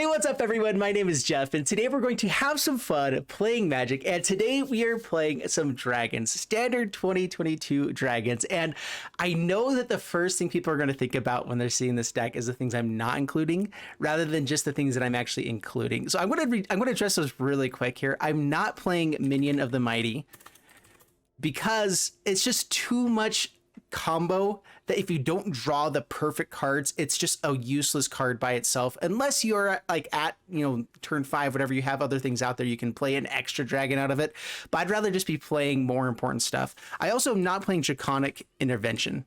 Hey, what's up everyone? My name is Jeff, and today we're going to have some fun playing Magic, and today we are playing some dragons, standard 2022 dragons. And I know that the first thing people are going to think about when they're seeing this deck is the things I'm not including, rather than just the things that I'm actually including. So I'm going to address those really quick here. I'm not playing Minion of the Mighty because it's just too much combo that if you don't draw the perfect cards, it's just a useless card by itself, unless you're like at, turn 5, whatever, you have other things out there, you can play an extra dragon out of it. But I'd rather just be playing more important stuff. I also am not playing Draconic Intervention,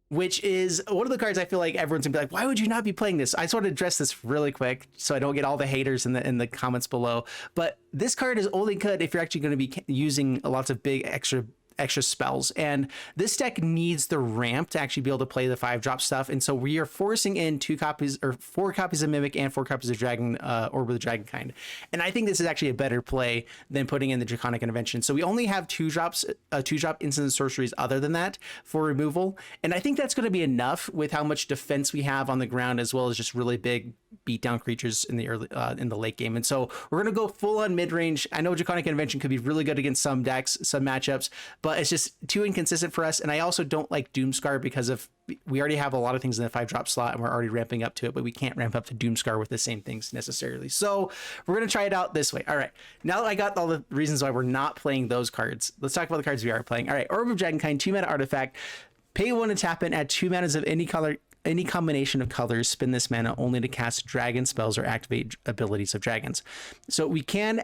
which is one of the cards I feel like everyone's gonna be like, why would you not be playing this? I just want to address this really quick so I don't get all the haters in the comments below. But this card is only good if you're actually going to be using lots of big extra spells, and this deck needs the ramp to actually be able to play the 5-drop stuff. And so we are forcing in 4 copies of Mimic and 4 copies of Dragon Orb of Dragonkind, and I think this is actually a better play than putting in the Draconic Intervention. So we only have 2-drop instant sorceries other than that for removal, and I think that's going to be enough with how much defense we have on the ground, as well as just really big beatdown creatures in the early in the late game. And so we're going to go full on mid-range. I know Draconic Intervention could be really good against some decks, some matchups, but it's just too inconsistent for us. And I also don't like Doomscar because we already have a lot of things in the 5-drop slot and we're already ramping up to it, but we can't ramp up to Doomscar with the same things necessarily. So we're going to try it out this way. All right, now that I got all the reasons why we're not playing those cards, let's talk about the cards we are playing. All right, Orb of Dragonkind, 2-mana artifact. Pay 1 to tap in, add 2 manas of any color, any combination of colors, spend this mana only to cast dragon spells or activate abilities of dragons. So we can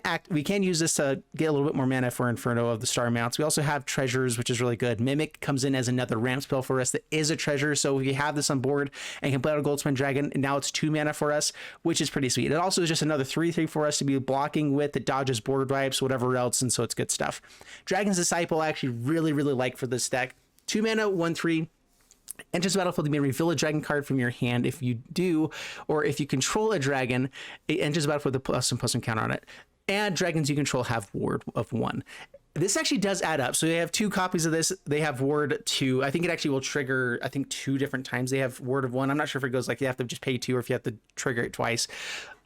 use this to get a little bit more mana for Inferno of the Star Mounts. We also have treasures, which is really good. Mimic comes in as another ramp spell for us that is a treasure. So if you have this on board and can play out a Goldspan Dragon, and now it's 2 mana for us, which is pretty sweet. It also is just another 3/3 for us to be blocking with that dodges board wipes, whatever else, and so it's good stuff. Dragon's Disciple I actually really like for this deck. 2 mana, 1/3. Enters the battlefield, you may reveal a dragon card from your hand. If you do, or if you control a dragon, it enters the battlefield with a +1/+1 counter on it. And dragons you control have ward of 1. This actually does add up. So they have 2 copies of this. They have ward 2. I think it actually will trigger, 2 different times. They have ward of 1. I'm not sure if it goes like you have to just pay 2 or if you have to trigger it twice.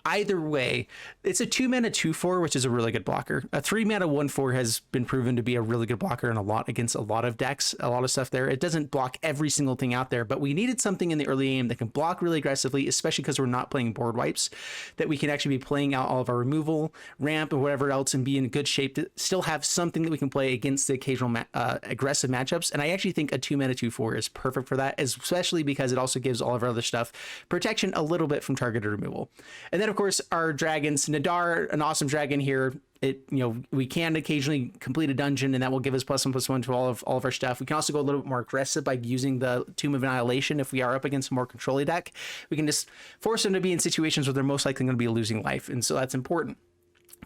Either way, it's a 2-mana 2/4, which is a really good blocker. A 3-mana 1/4 has been proven to be a really good blocker against a lot of decks, a lot of stuff there. It doesn't block every single thing out there, but we needed something in the early game that can block really aggressively, especially because we're not playing board wipes, that we can actually be playing out all of our removal, ramp, or whatever else, and be in good shape to still have something that we can play against the occasional aggressive matchups. And I actually think a 2-mana 2/4 is perfect for that, especially because it also gives all of our other stuff protection a little bit from targeted removal. And then of course our dragons, Nadaar, an awesome dragon here. We can occasionally complete a dungeon, and that will give us +1/+1 to all of our stuff. We can also go a little bit more aggressive by using the Tomb of Annihilation. If we are up against a more controlly deck, we can just force them to be in situations where they're most likely going to be losing life, and so that's important.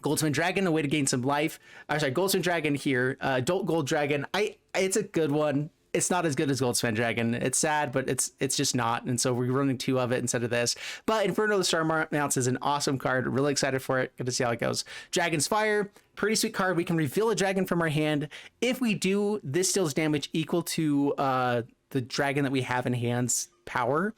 Goldspan Dragon, a way to gain some life. Goldspan Dragon here, Adult Gold Dragon. It's a good one. It's not as good as Goldspan Dragon. It's sad, but it's just not. And so we're running 2 of it instead of this. But Inferno of the Star Mounts is an awesome card. Really excited for it. Good to see how it goes. Dragon's Fire, pretty sweet card. We can reveal a dragon from our hand. If we do, this deals damage equal to the dragon that we have in hand's power.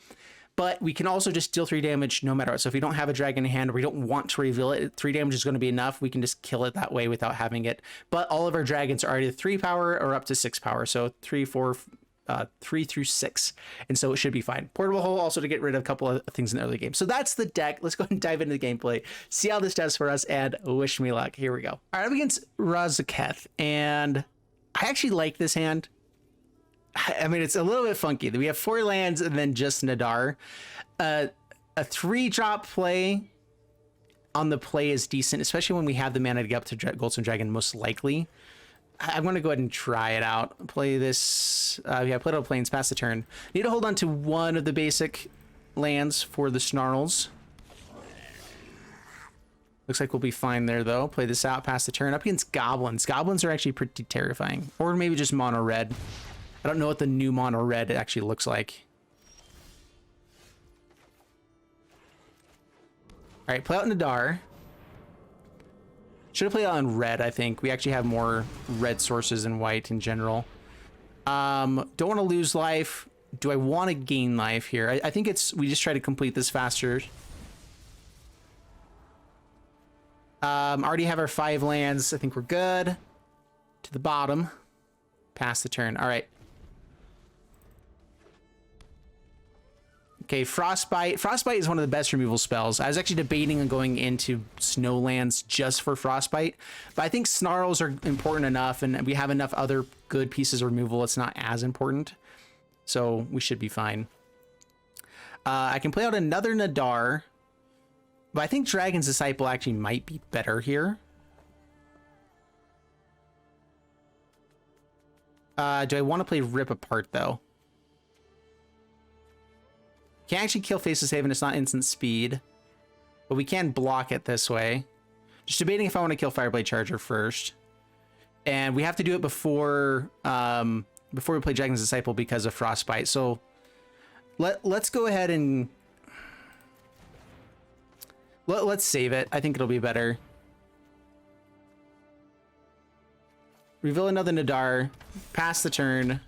But we can also just deal 3 damage no matter what. So if we don't have a dragon in hand or we don't want to reveal it, 3 damage is going to be enough. We can just kill it that way without having it. But all of our dragons are either 3 power or up to 6 power. So 3 through 6. And so it should be fine. Portable Hole also to get rid of a couple of things in the early game. So that's the deck. Let's go and dive into the gameplay, see how this does for us, and wish me luck. Here we go. All right, I'm against Razaketh, and I actually like this hand. I mean, it's a little bit funky. We have 4 lands and then just Nadaar. A 3-drop play on the play is decent, especially when we have the mana to get up to Goldspan Dragon, most likely. I'm going to go ahead and try it out. Play this. Play out Plains, pass the turn. Need to hold on to 1 of the basic lands for the Snarls. Looks like we'll be fine there, though. Play this out, pass the turn. Up against Goblins. Goblins are actually pretty terrifying. Or maybe just mono red. I don't know what the new mono red actually looks like. All right, play out Nadaar. Should have played out in red, I think. We actually have more red sources than white in general. Don't want to lose life. Do I want to gain life here? I think we just try to complete this faster. Already have our 5 lands. I think we're good. To the bottom. Pass the turn. All right. Okay, Frostbite. Frostbite is one of the best removal spells. I was actually debating on going into Snowlands just for Frostbite, but I think Snarls are important enough, and we have enough other good pieces of removal. It's not as important, so we should be fine. I can play out another Nadaar, but I think Dragon's Disciple actually might be better here. Do I want to play Rip Apart, though? Can't actually kill Faceless Haven, it's not instant speed. But we can block it this way. Just debating if I want to kill Fireblade Charger first. And we have to do it before we play Dragon's Disciple because of Frostbite. So let's go ahead and let's save it. I think it'll be better. Reveal another Nadaar. Pass the turn.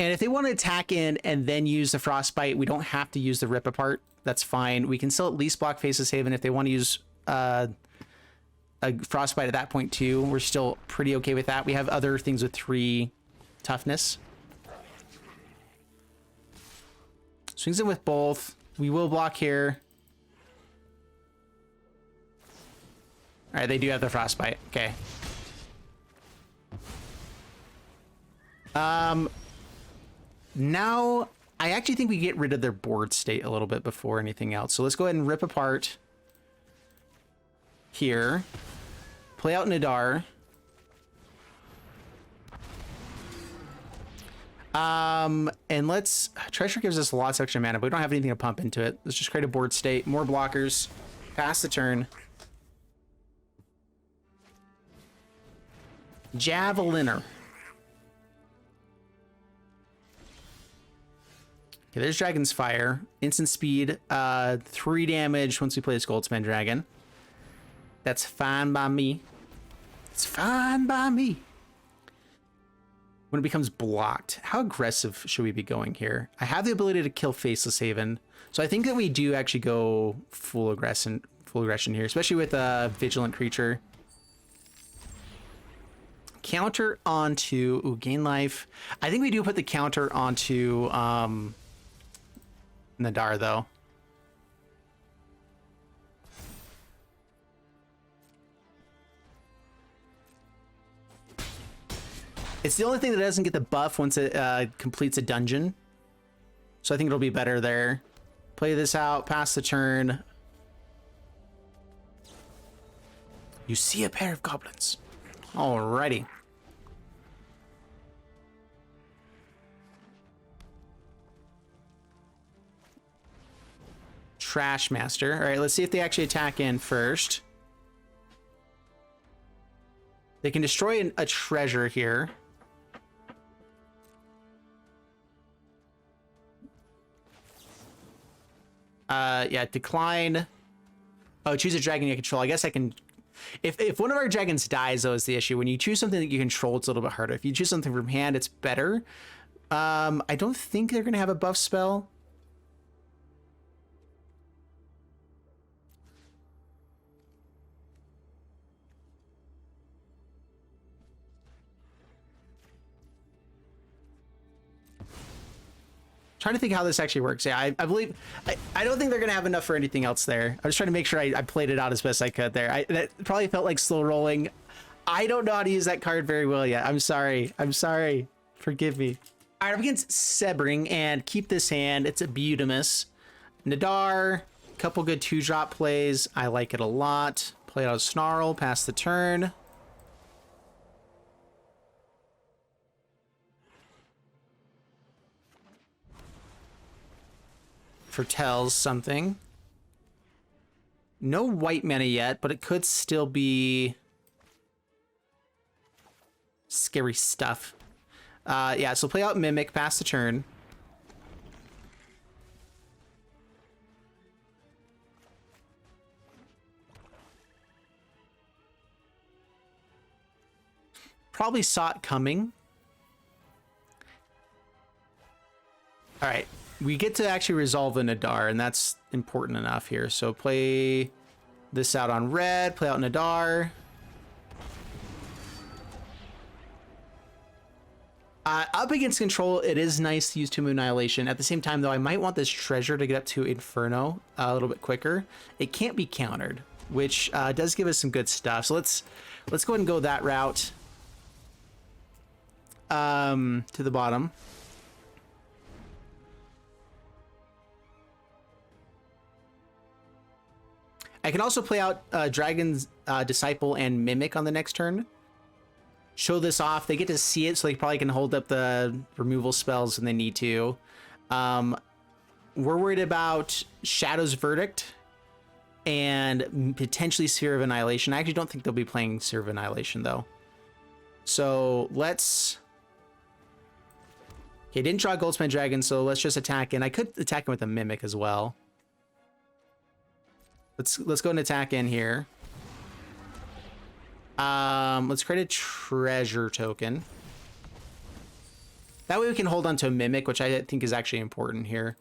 And if they want to attack in and then use the Frostbite, we don't have to use the Rip Apart. That's fine. We can still at least block Faceless Haven if they want to use a Frostbite at that point too. We're still pretty okay with that. We have other things with 3 toughness. Swings in with both. We will block here. All right, they do have the Frostbite. Okay. Now, I actually think we get rid of their board state a little bit before anything else. So let's go ahead and Rip Apart here. Play out Nadaar. And let's... Treasure gives us lots of extra mana, but we don't have anything to pump into it. Let's just create a board state. More blockers. Pass the turn. Javeliner. Okay, there's Dragon's Fire. Instant speed. 3 damage once we play this Goldspan Dragon. That's fine by me. It's fine by me. When it becomes blocked, how aggressive should we be going here? I have the ability to kill Faceless Haven, so I think that we do actually go full aggression here, especially with a vigilant creature. Counter onto gain life. I think we do put the counter onto Nadaar though. It's the only thing that doesn't get the buff once it completes a dungeon. So I think it'll be better there. Play this out, pass the turn. You see a pair of goblins. Alrighty. Trash Master. All right, let's see if they actually attack in first. They can destroy a treasure here. Yeah, decline. Oh, choose a dragon you control. I guess I can... If one of our dragons dies, though, is the issue. When you choose something that you control, it's a little bit harder. If you choose something from hand, it's better. I don't think they're going to have a buff spell. Trying to think how this actually works. Yeah, I believe... I don't think they're going to have enough for anything else there. I was trying to make sure I played it out as best I could there. That probably felt like slow rolling. I don't know how to use that card very well yet. I'm sorry. I'm sorry. Forgive me. All right, I'm against Sebring and keep this hand. It's a Beautimus. Nadaar, couple good 2-drop plays. I like it a lot. Play out a Snarl, pass the turn. Foretells something. No white mana yet, but it could still be scary stuff. Yeah, so play out Mimic, pass the turn. Probably saw it coming. All right, we get to actually resolve the Nadaar, and that's important enough here. So play this out on red, play out Nadaar. Up against control, it is nice to use Tomb of Annihilation. At the same time, though, I might want this treasure to get up to Inferno a little bit quicker. It can't be countered, which does give us some good stuff. So let's go ahead and go that route to the bottom. I can also play out Dragon's Disciple and Mimic on the next turn. Show this off. They get to see it, so they probably can hold up the removal spells when they need to. We're worried about Shadow's Verdict and potentially Sphere of Annihilation. I actually don't think they'll be playing Sphere of Annihilation, though. So let's... Okay, didn't draw Goldspan Dragon, so let's just attack. And I could attack him with a Mimic as well. Let's go and attack in here. Let's create a treasure token. That way we can hold on to a Mimic, which I think is actually important here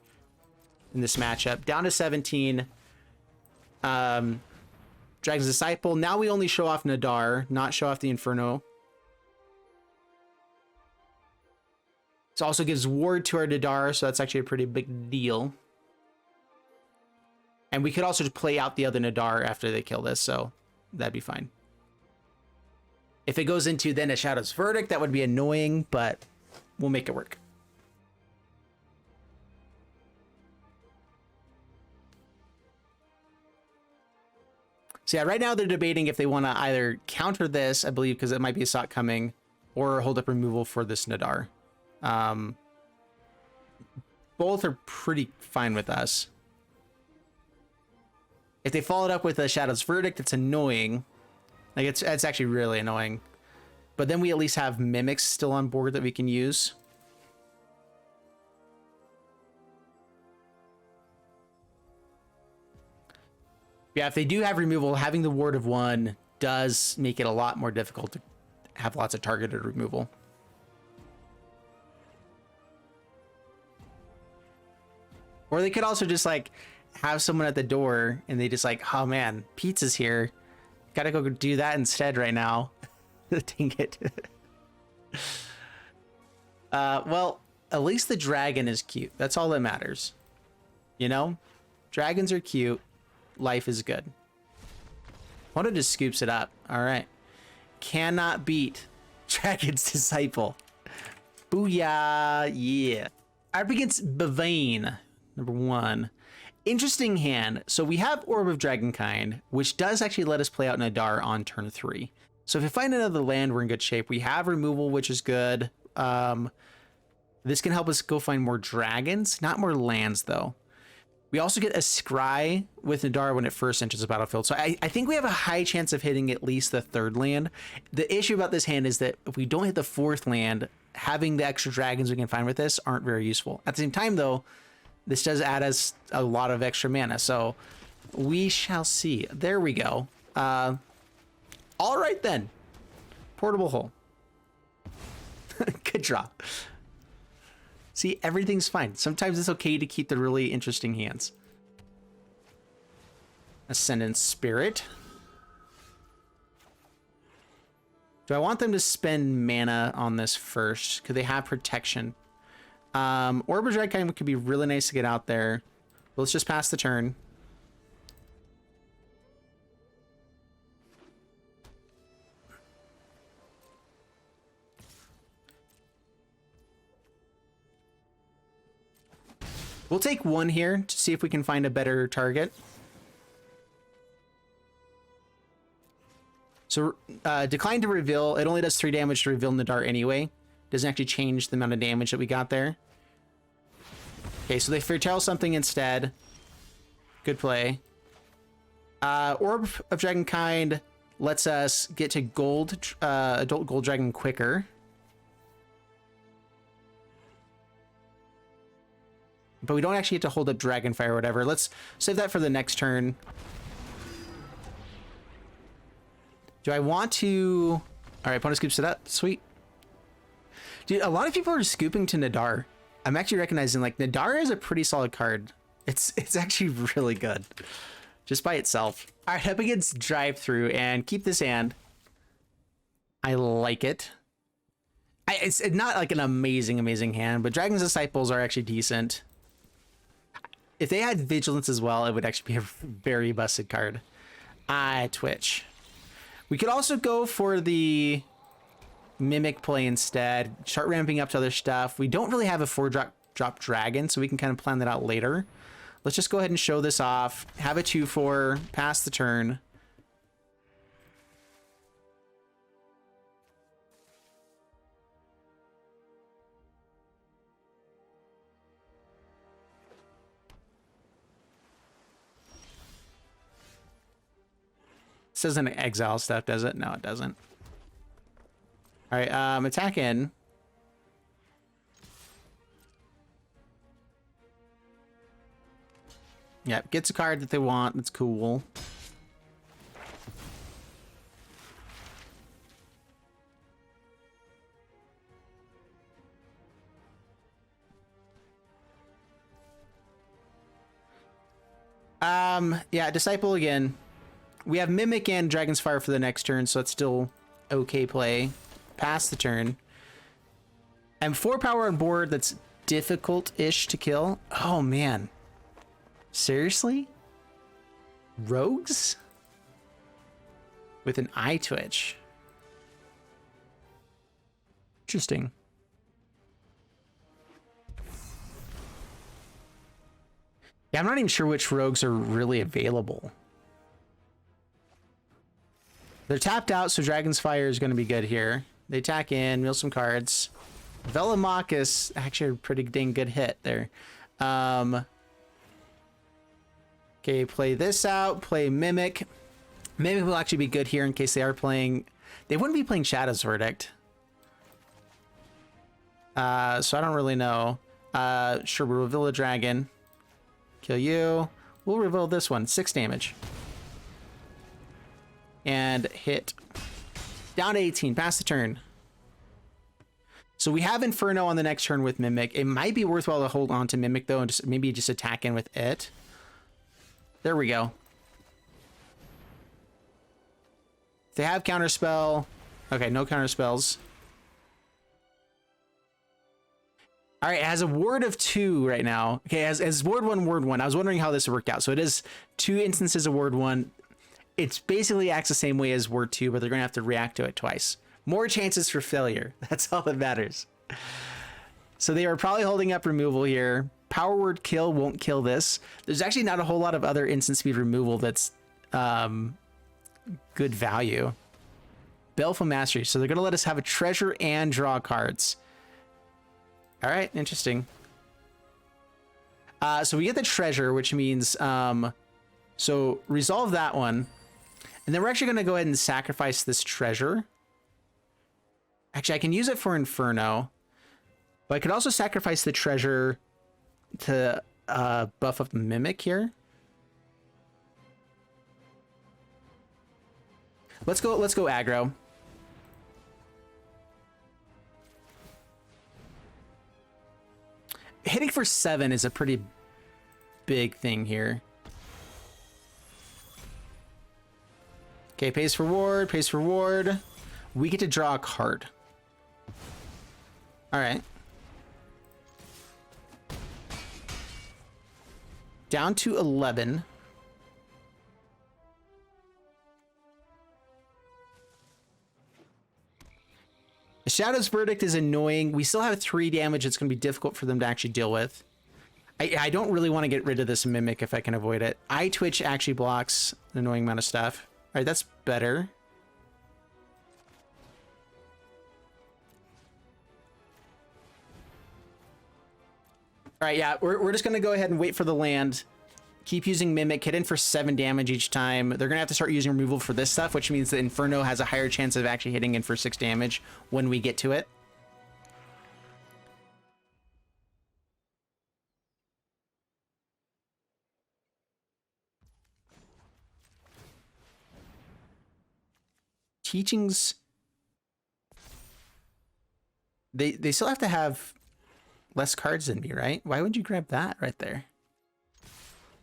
in this matchup. Down to 17. Dragon's Disciple. Now we only show off Nadaar, not show off the Inferno. This also gives ward to our Nadaar, so that's actually a pretty big deal. And we could also just play out the other Nadaar after they kill this, so that'd be fine. If it goes into then a Shadow's Verdict, that would be annoying, but we'll make it work. So yeah, right now they're debating if they want to either counter this, I believe, because it might be a Sock coming, or hold up removal for this Nadaar. Both are pretty fine with us. If they follow it up with a Shadow's Verdict, it's annoying. Like, it's actually really annoying. But then we at least have Mimics still on board that we can use. Yeah, if they do have removal, having the Ward of 1 does make it a lot more difficult to have lots of targeted removal. Or they could also just, like, have someone at the door and they just like, oh man, pizza's here. Gotta go do that instead right now. Dang it. Well, at least the dragon is cute. That's all that matters. You know? Dragons are cute. Life is good. Wanda just scoops it up. All right. Cannot beat Dragon's Disciple. Booyah. Yeah. Up against Bavane. Number 1. Interesting hand. So we have Orb of Dragonkind, which does actually let us play out Nadaar on turn 3. So if we find another land, we're in good shape. We have removal, which is good. This can help us go find more dragons, not more lands though. We also get a Scry with Nadaar when it first enters the battlefield. So I think we have a high chance of hitting at least the 3rd land. The issue about this hand is that if we don't hit the 4th land, having the extra dragons we can find with this aren't very useful. At the same time though, this does add us a lot of extra mana, so we shall see. There we go. All right then. Portable Hole. Good draw. See, everything's fine. Sometimes it's okay to keep the really interesting hands. Ascendant Spirit. Do I want them to spend mana on this first? Could they have protection? Orb of Dragonkind could be really nice to get out there. But let's just pass the turn. We'll take 1 here to see if we can find a better target. So decline to reveal. It only does 3 damage to reveal Nadaar anyway. Doesn't actually change the amount of damage that we got there. Okay, so they foretell something instead. Good play. Orb of Dragonkind lets us get to adult gold dragon quicker. But we don't actually get to hold up Dragonfire or whatever. Let's save that for the next turn. Do I want to... All right, opponent scoops it up. Sweet. Dude, a lot of people are scooping to Nadaar. I'm actually recognizing like Nadaar is a pretty solid card. It's actually really good just by itself. All right, up against Drive Through and keep this hand. I like it. It's not like an amazing hand, but Dragon's Disciples are actually decent. If they had Vigilance as well, it would actually be a very busted card. Twitch. We could also go for the Mimic play instead. Start ramping up to other stuff. We don't really have a 4-drop dragon, so we can kind of plan that out later. Let's just go ahead and show this off. Have a 2/4, pass the turn. This doesn't exile stuff, does it? No, it doesn't. All right, attack in. Yep, gets a card that they want. That's cool. Yeah, Disciple again. We have Mimic and Dragon's Fire for the next turn, so it's still okay play. Pass the turn. And 4 power on board that's difficult-ish to kill. Oh, man. Seriously? Rogues? With an eye twitch. Interesting. Yeah, I'm not even sure which rogues are really available. They're tapped out, so Dragon's Fire is going to be good here. They attack in, mill some cards. Velomachus, actually a pretty dang good hit there. Okay, play this out, play Mimic. Mimic will actually be good here in case they are playing... They wouldn't be playing Shadow's Verdict. So I don't really know. Sure, we'll reveal a dragon. Kill you. We'll reveal this one, 6 damage. And hit. Down to 18, pass the turn. So we have Inferno on the next turn with Mimic. It might be worthwhile to hold on to Mimic though, and just maybe just attack in with it. There we go. They have Counterspell. Okay, no Counterspells. All right, it has a ward of 2 right now. Okay, as ward 1, ward 1. I was wondering how this worked out. So it is 2 instances of ward 1. It's basically acts the same way as word 2, but they're going to have to react to it twice. More chances for failure. That's all that matters. So they are probably holding up removal here. Power word kill won't kill this. There's actually not a whole lot of other instant speed removal that's good value. Baleful Mastery. So they're going to let us have a treasure and draw cards. All right, interesting. So we get the treasure, which means... so resolve that one. And then we're actually going to go ahead and sacrifice this treasure. Actually, I can use it for Inferno. But I could also sacrifice the treasure to buff up the Mimic here. Let's go aggro. Hitting for 7 is a pretty big thing here. Okay, pays for ward, pays for ward. We get to draw a card. All right. Down to 11. Shadow's Verdict is annoying. We still have 3 damage. It's going to be difficult for them to actually deal with. I don't really want to get rid of this Mimic if I can avoid it. Eye Twitch actually blocks an annoying amount of stuff. All right, that's better. All right, yeah, we're just going to go ahead and wait for the land. Keep using Mimic, hit in for 7 damage each time. They're going to have to start using removal for this stuff, which means that Inferno has a higher chance of actually hitting in for 6 damage when we get to it. Teachings. They still have to have less cards than me, right? Why would you grab that right there?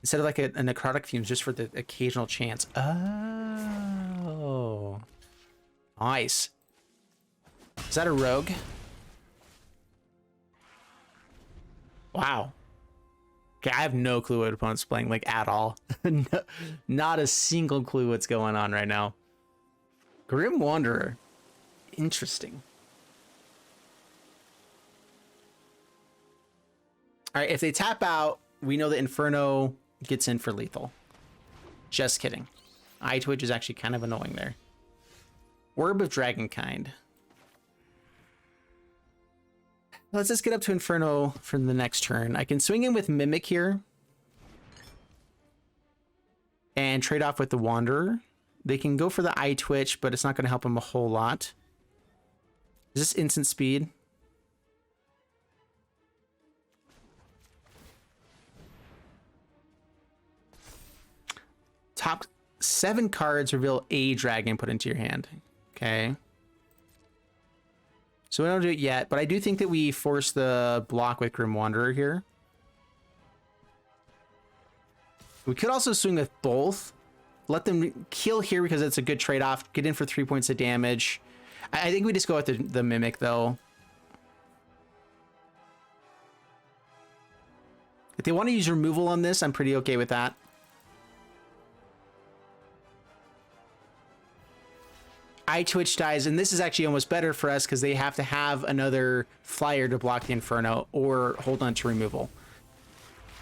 Instead of like a necrotic fumes just for the occasional chance. Oh. Nice. Is that a rogue? Wow. Okay, I have no clue what opponent's playing, like, at all. No, not a single clue what's going on right now. Grim Wanderer. Interesting. All right, if they tap out, we know that Inferno gets in for lethal. Just kidding. Eye Twitch is actually kind of annoying there. Orb of Dragonkind. Let's just get up to Inferno for the next turn. I can swing in with Mimic here. And trade off with the Wanderer. They can go for the Eye Twitch, but it's not going to help them a whole lot. Is this instant speed? Top 7 cards reveal a dragon put into your hand. Okay. So we don't do it yet, but I do think that we force the block with Grim Wanderer here. We could also swing with both. Let them kill here because it's a good trade-off. Get in for 3 points of damage. I think we just go with the Mimic, though. If they want to use removal on this, I'm pretty okay with that. Eye Twitch dies, and this is actually almost better for us because they have to have another flyer to block the Inferno or hold on to removal.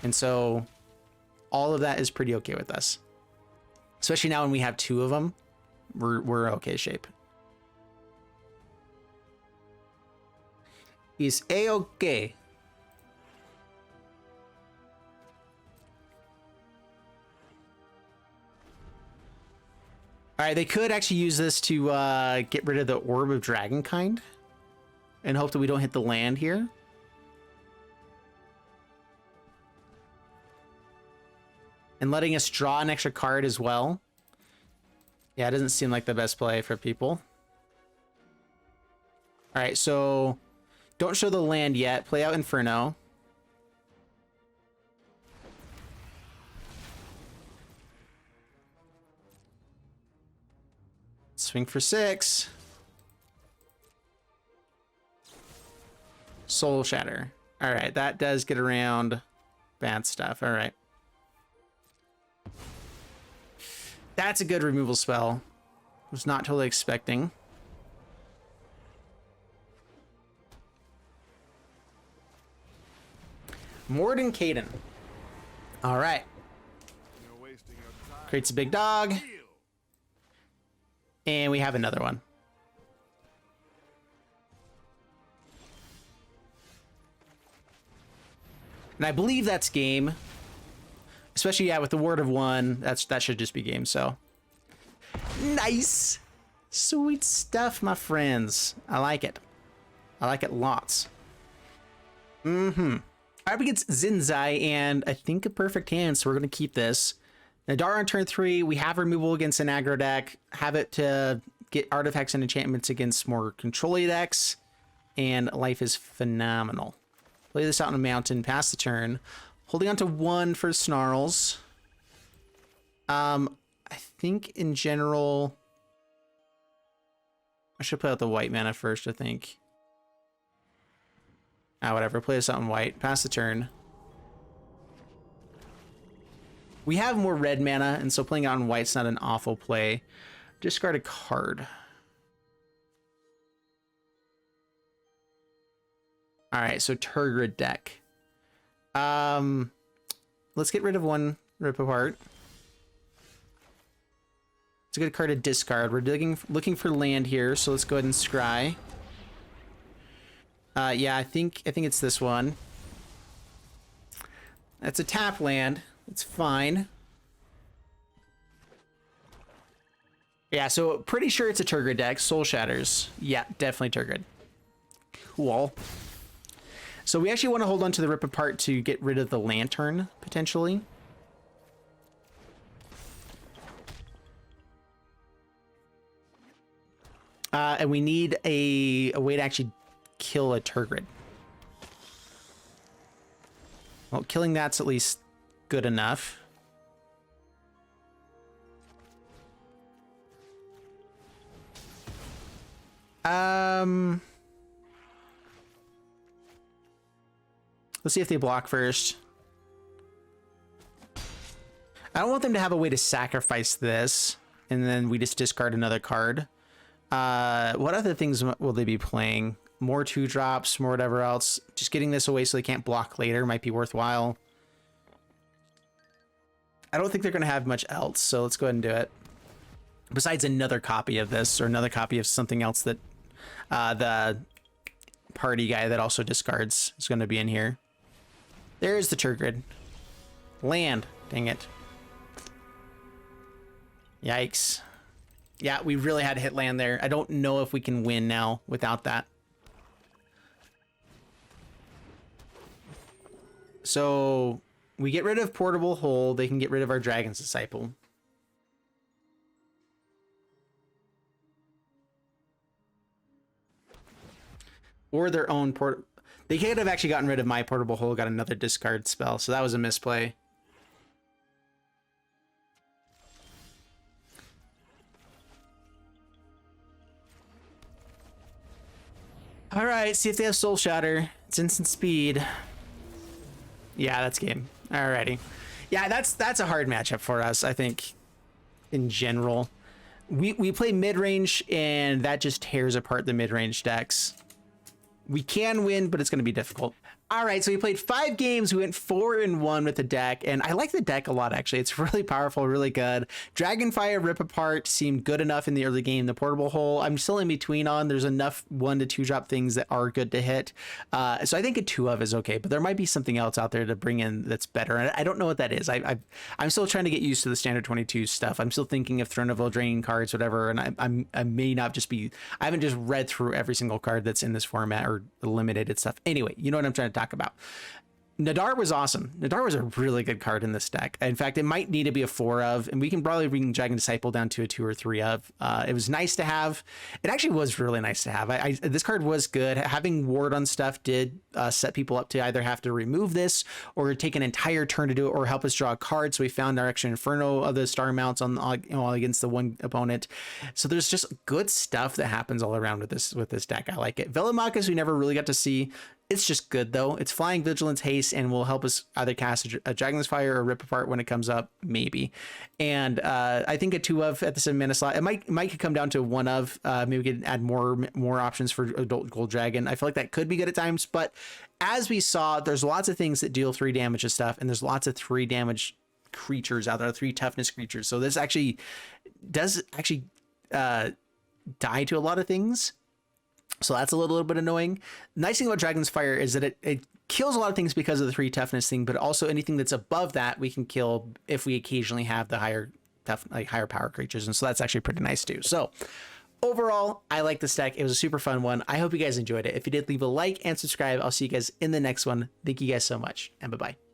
And so all of that is pretty okay with us. Especially now when we have 2 of them, we're okay shape. Is A-okay. All right, they could actually use this to get rid of the Orb of Dragonkind and hope that we don't hit the land here. And letting us draw an extra card as well. Yeah, it doesn't seem like the best play for people. All right, so don't show the land yet. Play out Inferno. Swing for 6. Soul Shatter. All right, that does get around bad stuff. All right. That's a good removal spell. Was not totally expecting. Morden Caden. All right. Creates a big dog. And we have another one. And I believe that's game. Especially, yeah, with the Word of One, that should just be game, so. Nice! Sweet stuff, my friends. I like it. I like it lots. Mm-hmm. Up against Zinzai, and I think a perfect hand, so we're going to keep this. Nadaar on turn 3, we have removal against an aggro deck, have it to get artifacts and enchantments against more control-y decks, and life is phenomenal. Play this out on a mountain, pass the turn, holding on to 1 for Snarls. I think in general, I should play out the white mana first, I think. Whatever, play this out in white, pass the turn. We have more red mana, and so playing out in white's not an awful play. Discard a card. All right, so Turgid deck. Let's get rid of 1 Rip Apart. It's a good card to discard. We're looking for land here, so let's go ahead and scry. Yeah, I think it's this one. That's a tap land. It's fine. Yeah, so pretty sure it's a Turgid deck. Soul Shatters. Yeah, definitely Turgid. Cool. So we actually want to hold on to the Rip Apart to get rid of the Lantern, potentially. And we need a way to actually kill a Turgid. Well, killing that's at least good enough. Let's see if they block first. I don't want them to have a way to sacrifice this, and then we just discard another card. What other things will they be playing? More 2-drops, more whatever else. Just getting this away so they can't block later might be worthwhile. I don't think they're going to have much else, so let's go ahead and do it. Besides another copy of this, or another copy of something else that the party guy that also discards is going to be in here. There's the Turgid. Land. Dang it. Yikes. Yeah, we really had to hit land there. I don't know if we can win now without that. So we get rid of Portable Hole. They can get rid of our Dragon's Disciple. Or their own port. They could have actually gotten rid of my Portable Hole, got another discard spell. So that was a misplay. All right, see if they have Soul Shatter. It's instant speed. Yeah, that's game. Alrighty. Yeah, that's a hard matchup for us, I think, in general. We play mid-range, and that just tears apart the mid-range decks. We can win, but it's going to be difficult. All right, so we played 5 games. We went 4-1 with the deck, and I like the deck a lot, actually. It's really powerful, really good. Dragonfire Rip Apart seemed good enough in the early game. The Portable Hole, I'm still in between on. There's enough 1 to 2 drop things that are good to hit. So I think a 2 of is okay, but there might be something else out there to bring in that's better. And I don't know what that is. I'm still trying to get used to the standard 22 stuff. I'm still thinking of Throne of Eldraine cards, whatever, and I may not just be... I haven't just read through every single card that's in this format or eliminated stuff. Anyway, you know what I'm trying to talk about. Nadaar was awesome. Nadaar was a really good card in this deck. In fact, it might need to be a 4 of, and we can probably bring Dragon Disciple down to a 2 or 3 of. It was nice to have. It actually was really nice to have. This card was good. Having ward on stuff did set people up to either have to remove this or take an entire turn to do it, or help us draw a card. So we found our extra Inferno of the star mounts on against the one opponent. So there's just good stuff that happens all around with this deck. I like it. Velomachus we never really got to see. It's just good though. It's Flying, Vigilance, Haste, and will help us either cast a Dragon's Fire or Rip Apart when it comes up, maybe. And I think a 2 of at the 7 mana slot. It might come down to a 1 of. Maybe we could add more options for Adult Gold Dragon. I feel like that could be good at times, but as we saw, there's lots of things that deal 3 damage and stuff, and there's lots of 3 damage creatures out there, 3 toughness creatures. So this actually does die to a lot of things. So that's a little bit annoying. Nice thing about Dragon's Fire is that it kills a lot of things because of the 3 toughness thing, but also anything that's above that we can kill if we occasionally have the higher power creatures. And so that's actually pretty nice too. So overall, I like this deck. It was a super fun one. I hope you guys enjoyed it. If you did, leave a like and subscribe. I'll see you guys in the next one. Thank you guys so much, and bye-bye.